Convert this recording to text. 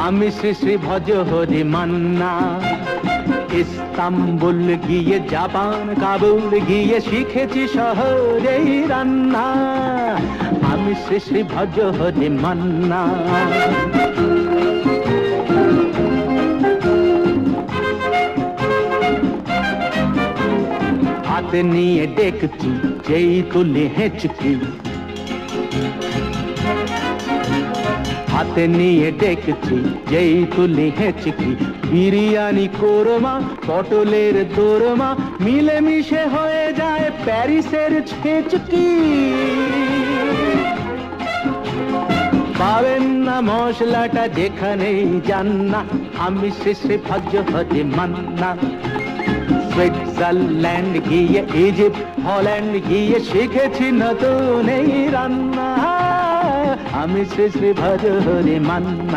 আমি শ্রী শ্রী ভজ হরি মান্না। ইস্তাম্বুল গিয়ে জাপান কাবুল গিয়ে শিখেছি শহরেই রান্না। আমি শ্রী শ্রী ভজ হরি মান্না। হাতে নিয়ে ডেকছি যেই তুলি হেঁচকি, হাতে নিয়ে ডেকছি যেই তুলি হেঁচকি। বিরিয়ানি কোরমা পটলের দোরমা মিলেমিশে হয়ে যায় প্যারিসের ছেচকি। পাবেন না মশলাটা যেখানেই যান না। আমি শ্রী শ্রী ভজ হরি মান্না। সুইজারল্যান্ড গিয়ে ইজিপ্ট হল্যান্ড গিয়ে শিখেছি নতুন এই রান্না। আমি শ্রী শ্রী ভজ হরি মান্না।